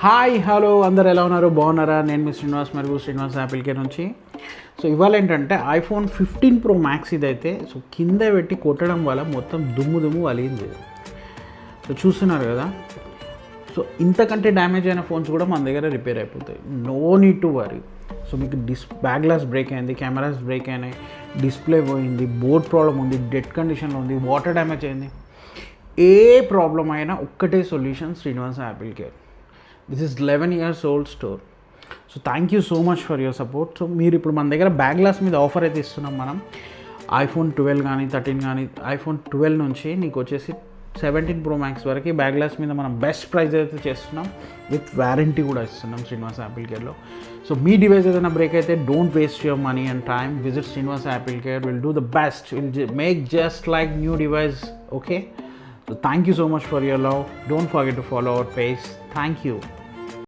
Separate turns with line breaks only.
Hi hello అందరు ఎలా ఉన్నారు, బాగున్నారా? నేను మీ శ్రీనివాస్, మరియు శ్రీనివాస్ యాపిల్ కేర్ నుంచి. సో ఇవాళ ఏంటంటే ఐఫోన్ 15 Pro Max ఇదైతే సో కింద పెట్టి కొట్టడం వల్ల మొత్తం దుమ్ము అలిగింది. సో చూస్తున్నారు కదా. సో ఇంతకంటే డ్యామేజ్ అయిన ఫోన్స్ కూడా మన దగ్గర రిపేర్ అయిపోతాయి, no need to worry. So మీకు బ్యాక్ గ్లాస్ బ్రేక్ అయింది, కెమెరాస్ బ్రేక్ అయినాయి, డిస్ప్లే పోయింది, బోర్డ్ ప్రాబ్లం ఉంది, డెడ్ కండిషన్లో ఉంది, వాటర్ డ్యామేజ్ అయింది, ఏ ప్రాబ్లం అయినా ఒక్కటే solution, Srinivas Apple care. This is 11 years old store. So thank you so much for your support. So మీరు ఇప్పుడు మన దగ్గర బ్యాక్ గ్లాస్ మీద ఆఫర్ అయితే ఇస్తున్నాం మనం. ఐఫోన్ 12 కానీ 13 కానీ, ఐఫోన్ 12 నుంచి నీకు వచ్చేసి 17 Pro Max వరకు బ్యాక్ గ్లాస్ మీద మనం బెస్ట్ ప్రైస్ అయితే చేస్తున్నాం, విత్ వారంటీ కూడా ఇస్తున్నాం శ్రీనివాస్ యాపిల్ కేర్లో. సో మీ డివైస్ ఏదైనా బ్రేక్ అయితే don't waste your money and time, visit Srinivas Apple care, will do the best, will make just like new device. Okay, so thank you so much for your love. Don't forget to follow our page. Thank you.